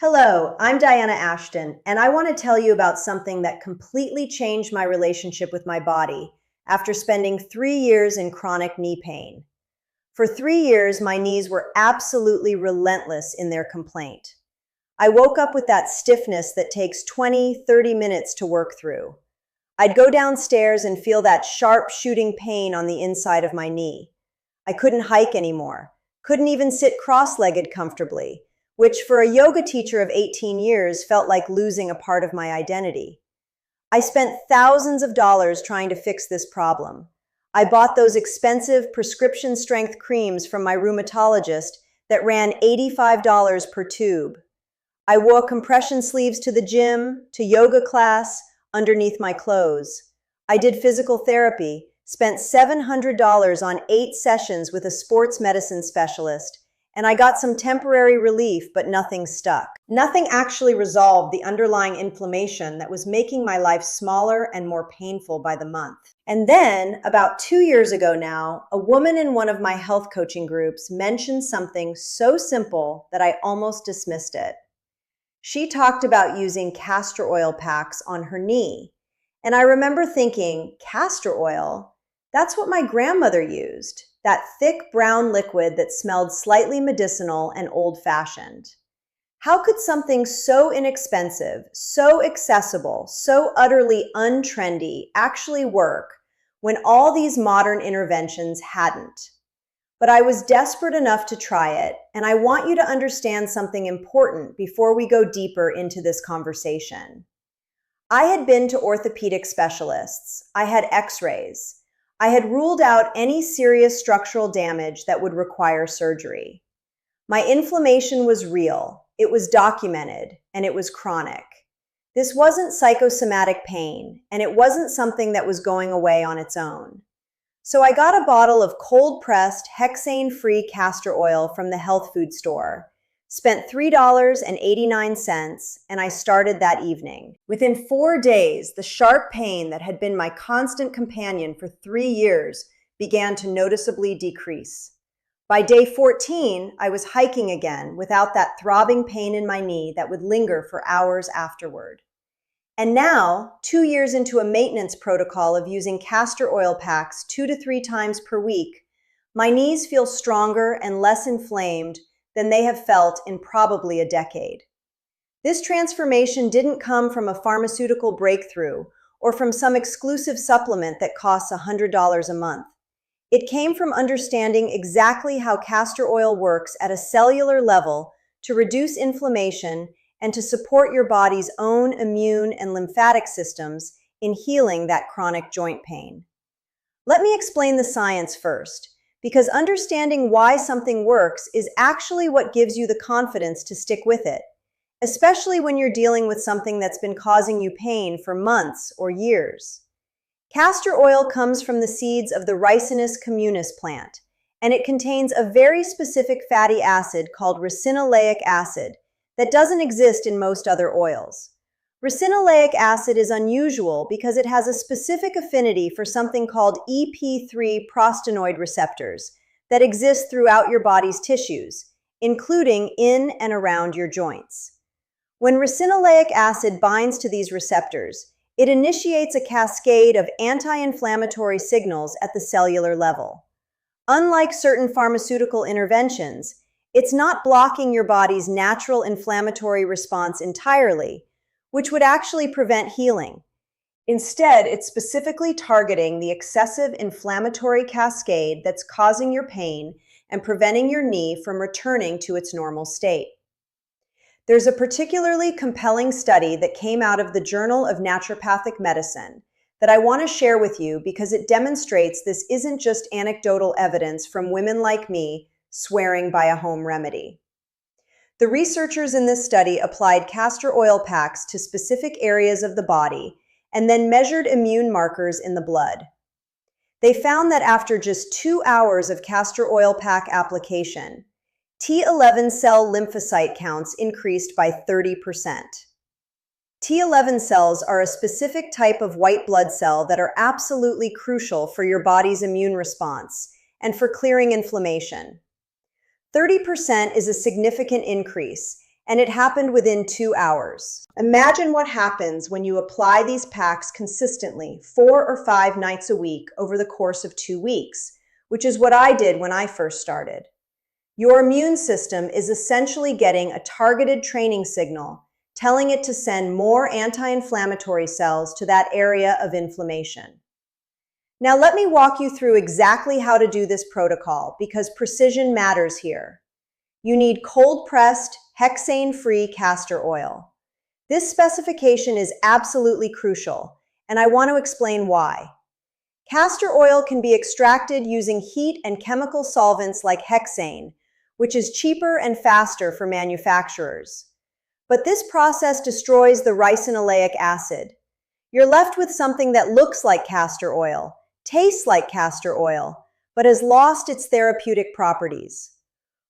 Hello, I'm Diana Ashton, and I want to tell you about something that completely changed my relationship with my body after spending 3 years in chronic knee pain. For 3 years, my knees were absolutely relentless in their complaint. I woke up with that stiffness that takes 20, 30 minutes to work through. I'd go downstairs and feel that sharp shooting pain on the inside of my knee. I couldn't hike anymore, couldn't even sit cross-legged comfortably, which for a yoga teacher of 18 years felt like losing a part of my identity. I spent thousands of dollars trying to fix this problem. I bought those expensive prescription strength creams from my rheumatologist that ran $85 per tube. I wore compression sleeves to the gym, to yoga class, underneath my clothes. I did physical therapy, spent $700 on 8 sessions with a sports medicine specialist, and I got some temporary relief, but nothing stuck. Nothing actually resolved the underlying inflammation that was making my life smaller and more painful by the month. And then, about 2 years ago now, a woman in one of my health coaching groups mentioned something so simple that I almost dismissed it. She talked about using castor oil packs on her knee. And I remember thinking, castor oil? That's what my grandmother used, that thick brown liquid that smelled slightly medicinal and old-fashioned. How could something so inexpensive, so accessible, so utterly untrendy actually work when all these modern interventions hadn't? But I was desperate enough to try it, and I want you to understand something important before we go deeper into this conversation. I had been to orthopedic specialists. I had x-rays. I had ruled out any serious structural damage that would require surgery. My inflammation was real, it was documented, and it was chronic. This wasn't psychosomatic pain, and it wasn't something that was going away on its own. So I got a bottle of cold-pressed, hexane-free castor oil from the health food store, spent $3.89, and I started that evening. Within 4 days, the sharp pain that had been my constant companion for 3 years began to noticeably decrease. By day 14, I was hiking again without that throbbing pain in my knee that would linger for hours afterward. And now, 2 years into a maintenance protocol of using castor oil packs 2 to 3 times per week, my knees feel stronger and less inflamed than they have felt in probably a decade. This transformation didn't come from a pharmaceutical breakthrough or from some exclusive supplement that costs $100 a month. It came from understanding exactly how castor oil works at a cellular level to reduce inflammation and to support your body's own immune and lymphatic systems in healing that chronic joint pain. Let me explain the science first, because understanding why something works is actually what gives you the confidence to stick with it, especially when you're dealing with something that's been causing you pain for months or years. Castor oil comes from the seeds of the Ricinus communis plant, and it contains a very specific fatty acid called ricinoleic acid that doesn't exist in most other oils. Ricinoleic acid is unusual because it has a specific affinity for something called EP3 prostanoid receptors that exist throughout your body's tissues, including in and around your joints. When ricinoleic acid binds to these receptors, it initiates a cascade of anti-inflammatory signals at the cellular level. Unlike certain pharmaceutical interventions, it's not blocking your body's natural inflammatory response entirely, which would actually prevent healing. Instead, it's specifically targeting the excessive inflammatory cascade that's causing your pain and preventing your knee from returning to its normal state. There's a particularly compelling study that came out of the Journal of Naturopathic Medicine that I want to share with you because it demonstrates this isn't just anecdotal evidence from women like me swearing by a home remedy. The researchers in this study applied castor oil packs to specific areas of the body and then measured immune markers in the blood. They found that after just 2 hours of castor oil pack application, T11 cell lymphocyte counts increased by 30%. T11 cells are a specific type of white blood cell that are absolutely crucial for your body's immune response and for clearing inflammation. 30% is a significant increase, and it happened within 2 hours. Imagine what happens when you apply these packs consistently 4 or 5 nights a week over the course of 2 weeks, which is what I did when I first started. Your immune system is essentially getting a targeted training signal, telling it to send more anti-inflammatory cells to that area of inflammation. Now let me walk you through exactly how to do this protocol because precision matters here. You need cold-pressed, hexane-free castor oil. This specification is absolutely crucial, and I want to explain why. Castor oil can be extracted using heat and chemical solvents like hexane, which is cheaper and faster for manufacturers. But this process destroys the ricinoleic acid. You're left with something that looks like castor oil, tastes like castor oil, but has lost its therapeutic properties.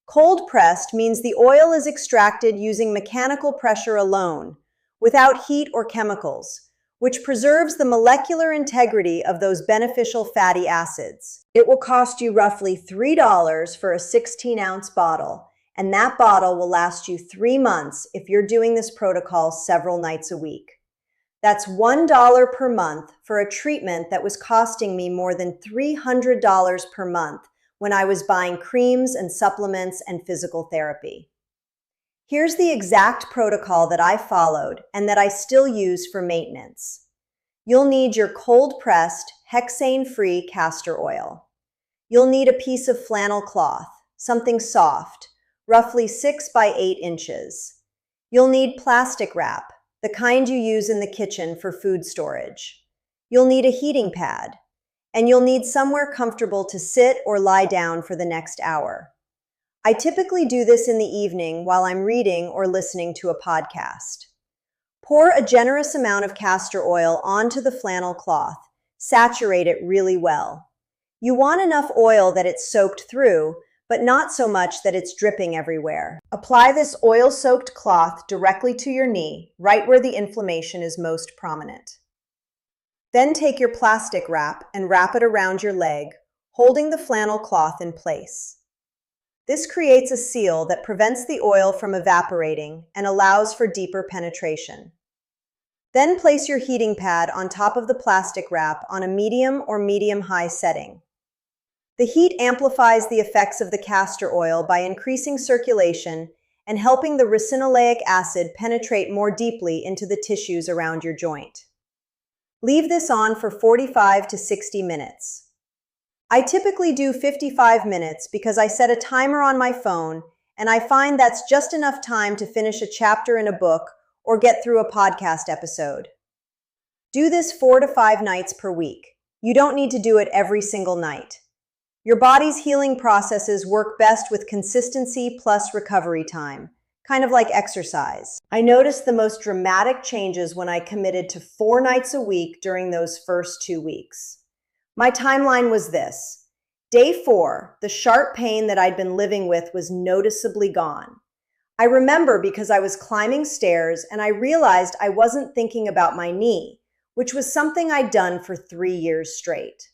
Cold pressed means the oil is extracted using mechanical pressure alone, without heat or chemicals, which preserves the molecular integrity of those beneficial fatty acids. It will cost you roughly $3 for a 16-ounce bottle, and that bottle will last you 3 months if you're doing this protocol several nights a week. That's $1 per month for a treatment that was costing me more than $300 per month when I was buying creams and supplements and physical therapy. Here's the exact protocol that I followed and that I still use for maintenance. You'll need your cold-pressed, hexane-free castor oil. You'll need a piece of flannel cloth, something soft, roughly 6 by 8 inches. You'll need plastic wrap, the kind you use in the kitchen for food storage. You'll need a heating pad, and you'll need somewhere comfortable to sit or lie down for the next hour. I typically do this in the evening while I'm reading or listening to a podcast. Pour a generous amount of castor oil onto the flannel cloth. Saturate it really well. You want enough oil that it's soaked through, but not so much that it's dripping everywhere. Apply this oil-soaked cloth directly to your knee, right where the inflammation is most prominent. Then take your plastic wrap and wrap it around your leg, holding the flannel cloth in place. This creates a seal that prevents the oil from evaporating and allows for deeper penetration. Then place your heating pad on top of the plastic wrap on a medium or medium-high setting. The heat amplifies the effects of the castor oil by increasing circulation and helping the ricinoleic acid penetrate more deeply into the tissues around your joint. Leave this on for 45 to 60 minutes. I typically do 55 minutes because I set a timer on my phone, and I find that's just enough time to finish a chapter in a book or get through a podcast episode. Do this 4 to 5 nights per week. You don't need to do it every single night. Your body's healing processes work best with consistency plus recovery time, kind of like exercise. I noticed the most dramatic changes when I committed to 4 nights a week during those first 2 weeks. My timeline was this. Day 4, the sharp pain that I'd been living with was noticeably gone. I remember because I was climbing stairs and I realized I wasn't thinking about my knee, which was something I'd done for 3 years straight.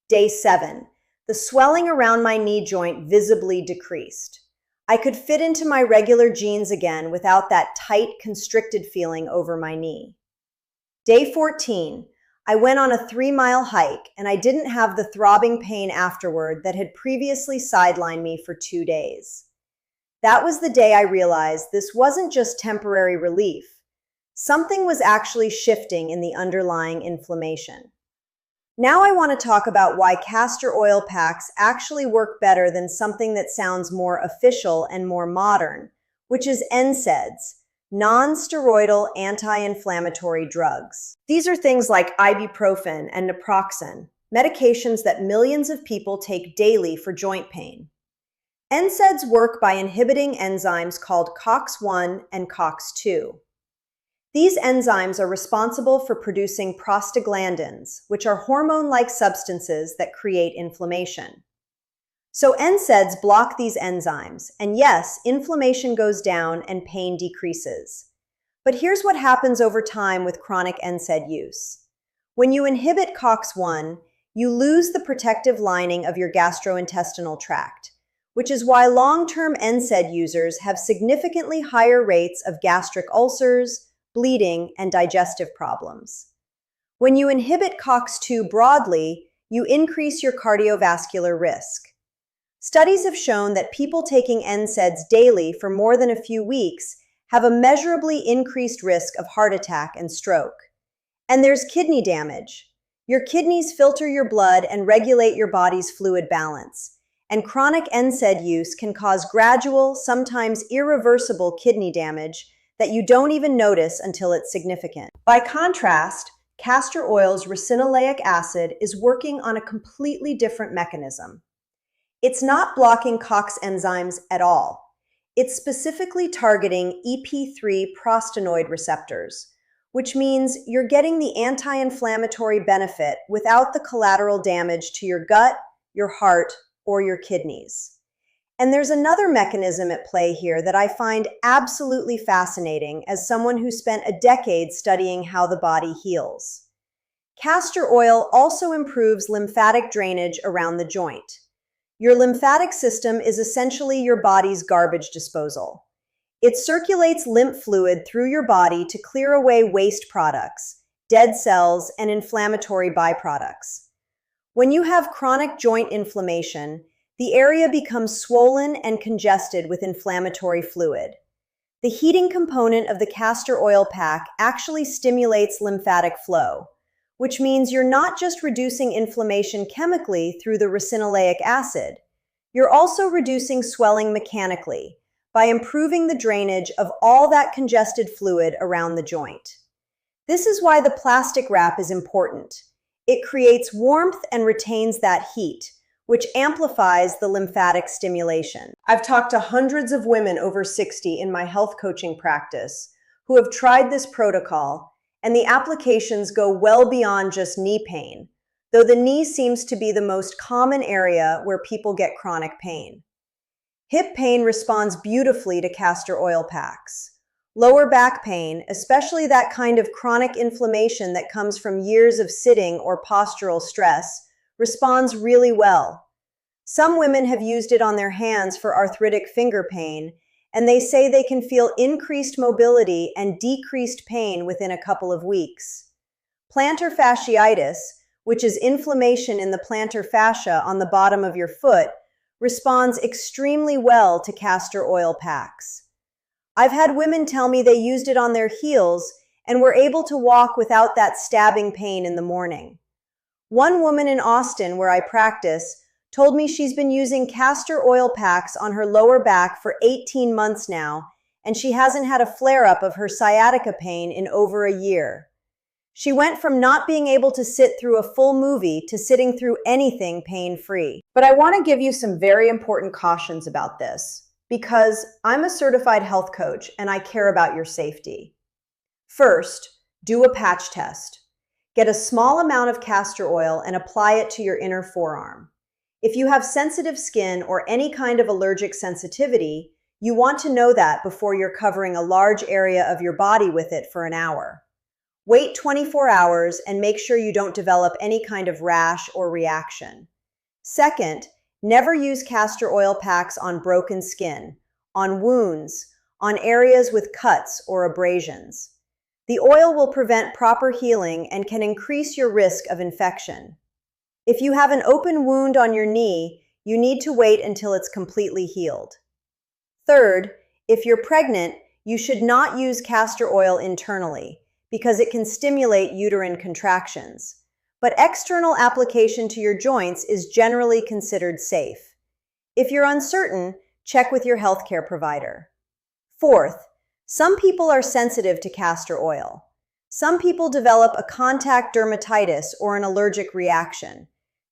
Day 7, the swelling around my knee joint visibly decreased. I could fit into my regular jeans again without that tight, constricted feeling over my knee. Day 14, I went on a 3-mile hike and I didn't have the throbbing pain afterward that had previously sidelined me for 2 days. That was the day I realized this wasn't just temporary relief. Something was actually shifting in the underlying inflammation. Now I want to talk about why castor oil packs actually work better than something that sounds more official and more modern, which is NSAIDs, non-steroidal anti-inflammatory drugs. These are things like ibuprofen and naproxen, medications that millions of people take daily for joint pain. NSAIDs work by inhibiting enzymes called COX-1 and COX-2. These enzymes are responsible for producing prostaglandins, which are hormone-like substances that create inflammation. So NSAIDs block these enzymes, and yes, inflammation goes down and pain decreases. But here's what happens over time with chronic NSAID use. When you inhibit COX-1, you lose the protective lining of your gastrointestinal tract, which is why long-term NSAID users have significantly higher rates of gastric ulcers, bleeding, and digestive problems. When you inhibit COX-2 broadly, you increase your cardiovascular risk. Studies have shown that people taking NSAIDs daily for more than a few weeks have a measurably increased risk of heart attack and stroke. And there's kidney damage. Your kidneys filter your blood and regulate your body's fluid balance. And chronic NSAID use can cause gradual, sometimes irreversible kidney damage that you don't even notice until it's significant. By contrast, castor oil's ricinoleic acid is working on a completely different mechanism. It's not blocking COX enzymes at all. It's specifically targeting EP3 prostanoid receptors, which means you're getting the anti-inflammatory benefit without the collateral damage to your gut, your heart, or your kidneys. And there's another mechanism at play here that I find absolutely fascinating as someone who spent a decade studying how the body heals. Castor oil also improves lymphatic drainage around the joint. Your lymphatic system is essentially your body's garbage disposal. It circulates lymph fluid through your body to clear away waste products, dead cells, and inflammatory byproducts. When you have chronic joint inflammation, the area becomes swollen and congested with inflammatory fluid. The heating component of the castor oil pack actually stimulates lymphatic flow, which means you're not just reducing inflammation chemically through the ricinoleic acid, you're also reducing swelling mechanically by improving the drainage of all that congested fluid around the joint. This is why the plastic wrap is important. It creates warmth and retains that heat, which amplifies the lymphatic stimulation. I've talked to hundreds of women over 60 in my health coaching practice who have tried this protocol, and the applications go well beyond just knee pain, though the knee seems to be the most common area where people get chronic pain. Hip pain responds beautifully to castor oil packs. Lower back pain, especially that kind of chronic inflammation that comes from years of sitting or postural stress, responds really well. Some women have used it on their hands for arthritic finger pain, and they say they can feel increased mobility and decreased pain within a couple of weeks. Plantar fasciitis, which is inflammation in the plantar fascia on the bottom of your foot, responds extremely well to castor oil packs. I've had women tell me they used it on their heels and were able to walk without that stabbing pain in the morning. One woman in Austin, where I practice, told me she's been using castor oil packs on her lower back for 18 months now, and she hasn't had a flare-up of her sciatica pain in over a year. She went from not being able to sit through a full movie to sitting through anything pain-free. But I want to give you some very important cautions about this, because I'm a certified health coach and I care about your safety. First, do a patch test. Get a small amount of castor oil and apply it to your inner forearm. If you have sensitive skin or any kind of allergic sensitivity, you want to know that before you're covering a large area of your body with it for an hour. Wait 24 hours and make sure you don't develop any kind of rash or reaction. Second, never use castor oil packs on broken skin, on wounds, on areas with cuts or abrasions. The oil will prevent proper healing and can increase your risk of infection. If you have an open wound on your knee, you need to wait until it's completely healed. Third, if you're pregnant, you should not use castor oil internally because it can stimulate uterine contractions. But external application to your joints is generally considered safe. If you're uncertain, check with your healthcare provider. Fourth, some people are sensitive to castor oil. Some people develop a contact dermatitis or an allergic reaction.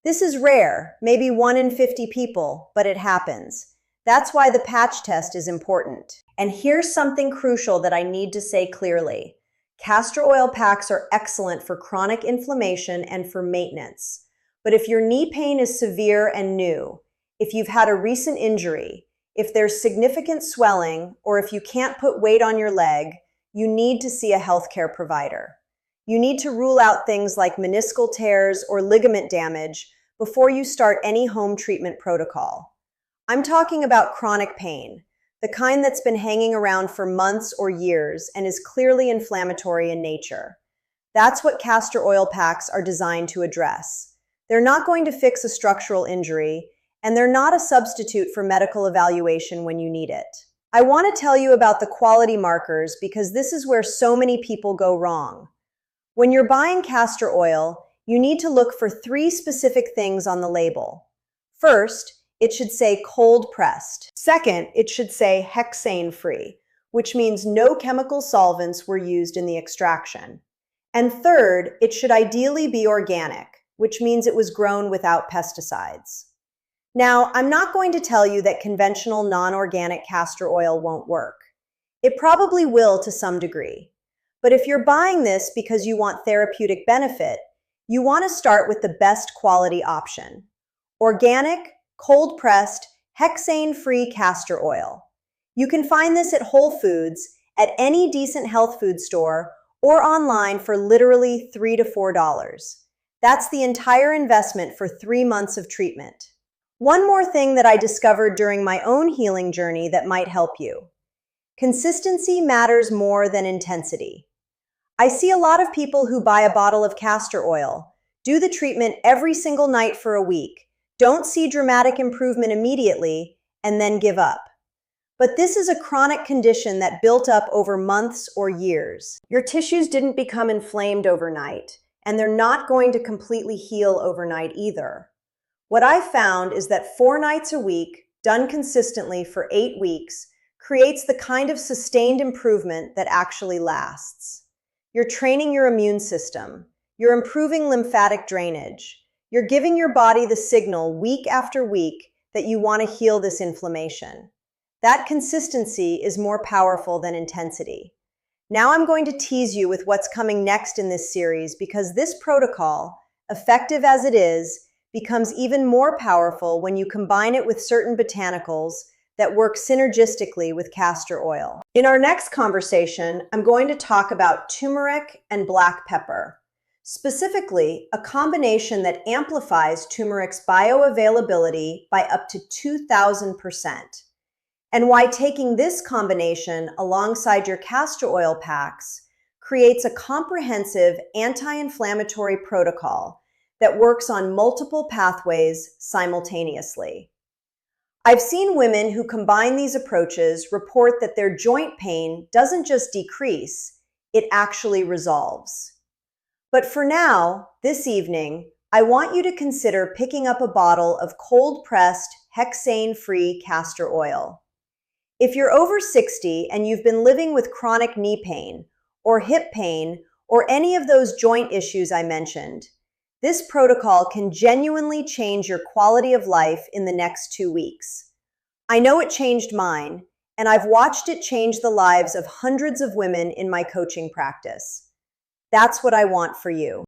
This is rare, maybe 1 in 50 people, but it happens. That's why the patch test is important. And here's something crucial that I need to say clearly. Castor oil packs are excellent for chronic inflammation and for maintenance. But if your knee pain is severe and new, if you've had a recent injury, if there's significant swelling, or if you can't put weight on your leg, you need to see a healthcare provider. You need to rule out things like meniscal tears or ligament damage before you start any home treatment protocol. I'm talking about chronic pain, the kind that's been hanging around for months or years and is clearly inflammatory in nature. That's what castor oil packs are designed to address. They're not going to fix a structural injury, and they're not a substitute for medical evaluation when you need it. I want to tell you about the quality markers because this is where so many people go wrong. When you're buying castor oil, you need to look for 3 specific things on the label. First, it should say cold pressed. Second, it should say hexane free, which means no chemical solvents were used in the extraction. And third, it should ideally be organic, which means it was grown without pesticides. Now, I'm not going to tell you that conventional non-organic castor oil won't work. It probably will to some degree. But if you're buying this because you want therapeutic benefit, you want to start with the best quality option. Organic, cold-pressed, hexane-free castor oil. You can find this at Whole Foods, at any decent health food store, or online for literally $3 to $4. That's the entire investment for 3 months of treatment. One more thing that I discovered during my own healing journey that might help you. Consistency matters more than intensity. I see a lot of people who buy a bottle of castor oil, do the treatment every single night for a week, don't see dramatic improvement immediately, and then give up. But this is a chronic condition that built up over months or years. Your tissues didn't become inflamed overnight, and they're not going to completely heal overnight either. What I found is that 4 nights a week, done consistently for 8 weeks, creates the kind of sustained improvement that actually lasts. You're training your immune system. You're improving lymphatic drainage. You're giving your body the signal week after week that you want to heal this inflammation. That consistency is more powerful than intensity. Now I'm going to tease you with what's coming next in this series because this protocol, effective as it is, becomes even more powerful when you combine it with certain botanicals that work synergistically with castor oil. In our next conversation, I'm going to talk about turmeric and black pepper. Specifically, a combination that amplifies turmeric's bioavailability by up to 2,000%. And why taking this combination alongside your castor oil packs creates a comprehensive anti-inflammatory protocol that works on multiple pathways simultaneously. I've seen women who combine these approaches report that their joint pain doesn't just decrease, it actually resolves. But for now, this evening, I want you to consider picking up a bottle of cold-pressed, hexane-free castor oil. If you're over 60 and you've been living with chronic knee pain, or hip pain, or any of those joint issues I mentioned, this protocol can genuinely change your quality of life in the next 2 weeks. I know it changed mine, and I've watched it change the lives of hundreds of women in my coaching practice. That's what I want for you.